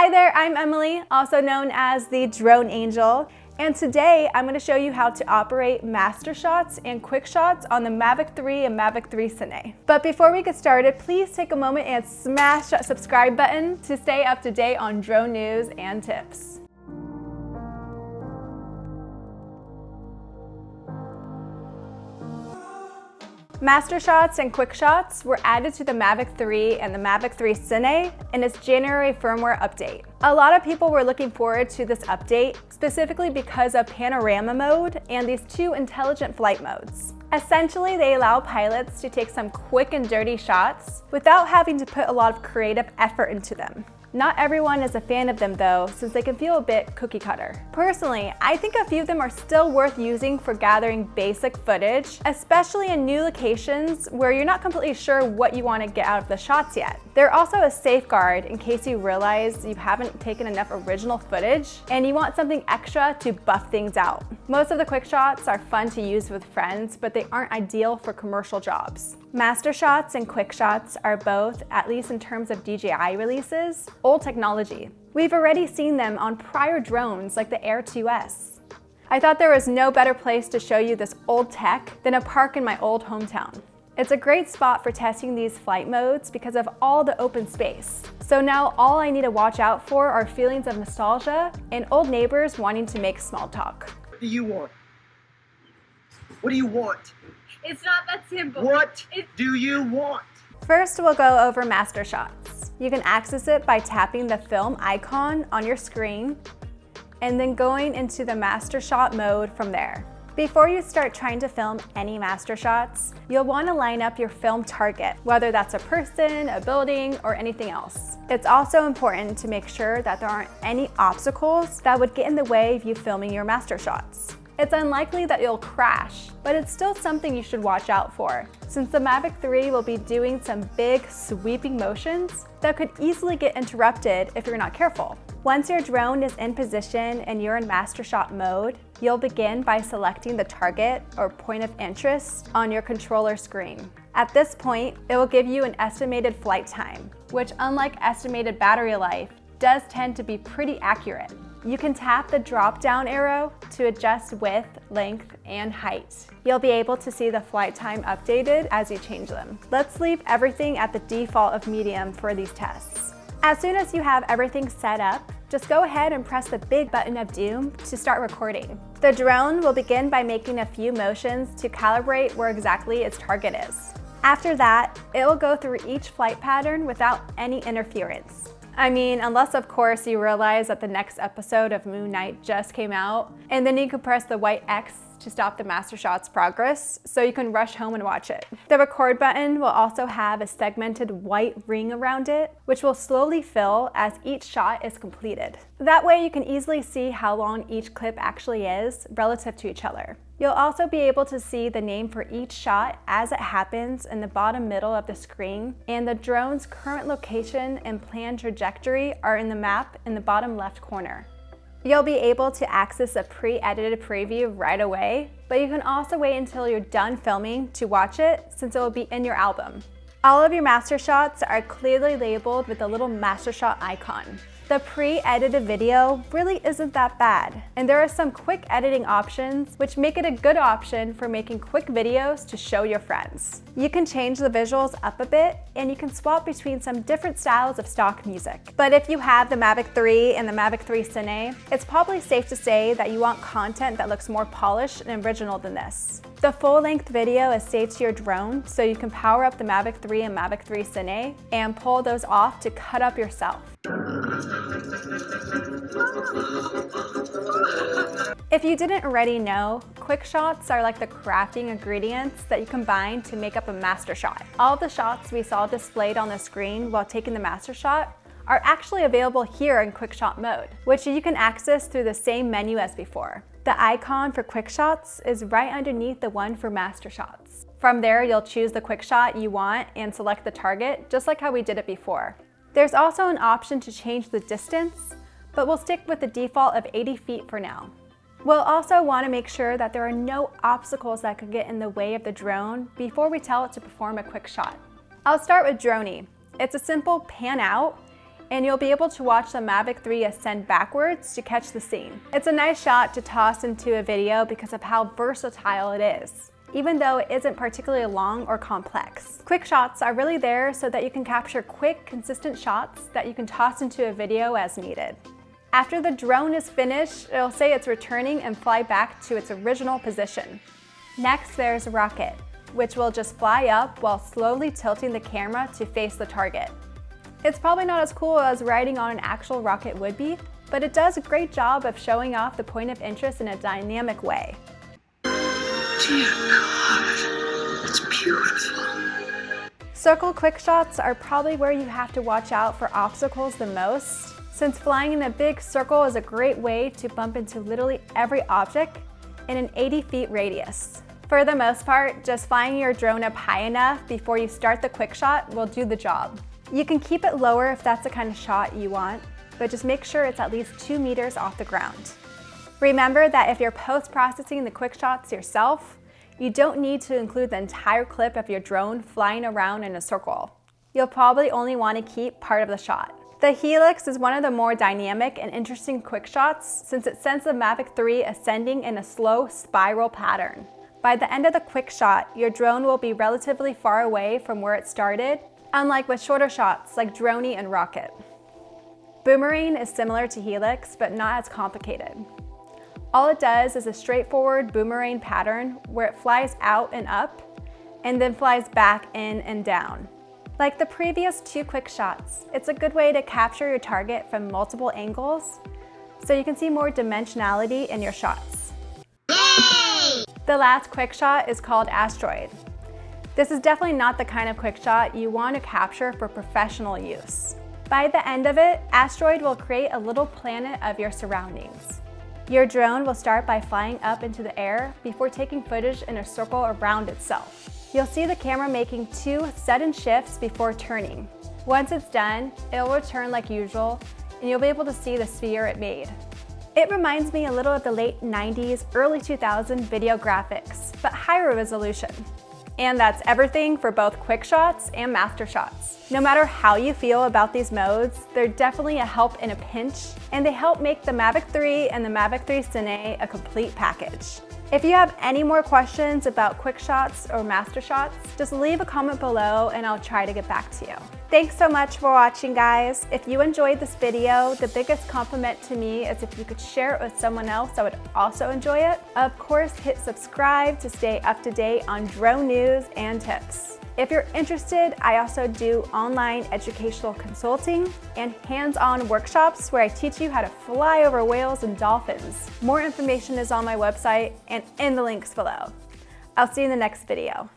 Hi there, I'm Emily, also known as the Drone Angel, and today I'm going to show you how to operate Mastershots and Quickshots on the Mavic 3 and Mavic 3 Cine. But before we get started, please take a moment and smash that subscribe button to stay up to date on drone news and tips. Mastershots and Quickshots were added to the Mavic 3 and the Mavic 3 Cine in its January firmware update. A lot of people were looking forward to this update, specifically because of panorama mode and these two intelligent flight modes. Essentially, they allow pilots to take some quick and dirty shots without having to put a lot of creative effort into them. Not everyone is a fan of them though, since they can feel a bit cookie cutter. Personally, I think a few of them are still worth using for gathering basic footage, especially in new locations where you're not completely sure what you want to get out of the shots yet. They're also a safeguard in case you realize you haven't taken enough original footage and you want something extra to buff things out. Most of the quick shots are fun to use with friends, but they aren't ideal for commercial jobs. Mastershots and Quickshots are both, at least in terms of DJI releases, old technology. We've already seen them on prior drones like the Air 2S. I thought there was no better place to show you this old tech than a park in my old hometown. It's a great spot for testing these flight modes because of all the open space. So now all I need to watch out for are feelings of nostalgia and old neighbors wanting to make small talk. What do you want? What do you want? It's not that simple. What do you want? First, we'll go over Mastershots. You can access it by tapping the film icon on your screen and then going into the Mastershot mode from there. Before you start trying to film any Mastershots, you'll want to line up your film target, whether that's a person, a building, or anything else. It's also important to make sure that there aren't any obstacles that would get in the way of you filming your Mastershots. It's unlikely that you'll crash, but it's still something you should watch out for, since the Mavic 3 will be doing some big, sweeping motions that could easily get interrupted if you're not careful. Once your drone is in position and you're in Mastershot mode, you'll begin by selecting the target or point of interest on your controller screen. At this point, it will give you an estimated flight time, which, unlike estimated battery life, does tend to be pretty accurate. You can tap the drop-down arrow to adjust width, length, and height. You'll be able to see the flight time updated as you change them. Let's leave everything at the default of medium for these tests. As soon as you have everything set up, just go ahead and press the big button of doom to start recording. The drone will begin by making a few motions to calibrate where exactly its target is. After that, it will go through each flight pattern without any interference. I mean, unless of course you realize that the next episode of Moon Knight just came out, and then you can press the white X to stop the Mastershot's progress, so you can rush home and watch it. The record button will also have a segmented white ring around it, which will slowly fill as each shot is completed. That way you can easily see how long each clip actually is relative to each other. You'll also be able to see the name for each shot as it happens in the bottom middle of the screen, and the drone's current location and planned trajectory are in the map in the bottom left corner. You'll be able to access a pre-edited preview right away, but you can also wait until you're done filming to watch it, since it will be in your album. All of your Mastershots are clearly labeled with a little Mastershot icon. The pre-edited video really isn't that bad, and there are some quick editing options which make it a good option for making quick videos to show your friends. You can change the visuals up a bit, and you can swap between some different styles of stock music. But if you have the Mavic 3 and the Mavic 3 Cine, it's probably safe to say that you want content that looks more polished and original than this. The full-length video is saved to your drone, so you can power up the Mavic 3 and Mavic 3 Cine and pull those off to cut up yourself. If you didn't already know, quick shots are like the crafting ingredients that you combine to make up a master shot. All of the shots we saw displayed on the screen while taking the master shot are actually available here in quick shot mode, which you can access through the same menu as before. The icon for quick shots is right underneath the one for master shots. From there, you'll choose the quick shot you want and select the target, just like how we did it before. There's also an option to change the distance, but we'll stick with the default of 80 feet for now. We'll also want to make sure that there are no obstacles that could get in the way of the drone before we tell it to perform a quick shot. I'll start with Dronie. It's a simple pan out, and you'll be able to watch the Mavic 3 ascend backwards to catch the scene. It's a nice shot to toss into a video because of how versatile it is, even though it isn't particularly long or complex. Quick shots are really there so that you can capture quick, consistent shots that you can toss into a video as needed. After the drone is finished, it'll say it's returning and fly back to its original position. Next, there's rocket, which will just fly up while slowly tilting the camera to face the target. It's probably not as cool as riding on an actual rocket would be, but it does a great job of showing off the point of interest in a dynamic way. Dear God, it's beautiful. Circle quick shots are probably where you have to watch out for obstacles the most, since flying in a big circle is a great way to bump into literally every object in an 80 feet radius. For the most part, just flying your drone up high enough before you start the quick shot will do the job. You can keep it lower if that's the kind of shot you want, but just make sure it's at least 2 meters off the ground. Remember that if you're post-processing the quick shots yourself, you don't need to include the entire clip of your drone flying around in a circle. You'll probably only want to keep part of the shot. The Helix is one of the more dynamic and interesting quick shots since it sends the Mavic 3 ascending in a slow spiral pattern. By the end of the quick shot, your drone will be relatively far away from where it started, unlike with shorter shots like Dronie and Rocket. Boomerang is similar to Helix, but not as complicated. All it does is a straightforward boomerang pattern where it flies out and up, and then flies back in and down. Like the previous 2 quick shots, it's a good way to capture your target from multiple angles, so you can see more dimensionality in your shots. Yay! The last quick shot is called Asteroid. This is definitely not the kind of quick shot you want to capture for professional use. By the end of it, Asteroid will create a little planet of your surroundings. Your drone will start by flying up into the air before taking footage in a circle around itself. You'll see the camera making 2 sudden shifts before turning. Once it's done, it will return like usual, and you'll be able to see the sphere it made. It reminds me a little of the late 90s, early 2000s video graphics, but higher resolution. And that's everything for both quick shots and master shots. No matter how you feel about these modes, they're definitely a help in a pinch, and they help make the Mavic 3 and the Mavic 3 Cine a complete package. If you have any more questions about quick shots or master shots, just leave a comment below and I'll try to get back to you. Thanks so much for watching, guys. If you enjoyed this video, the biggest compliment to me is if you could share it with someone else that would also enjoy it. Of course, hit subscribe to stay up to date on drone news and tips. If you're interested, I also do online educational consulting and hands-on workshops where I teach you how to fly over whales and dolphins. More information is on my website and in the links below. I'll see you in the next video.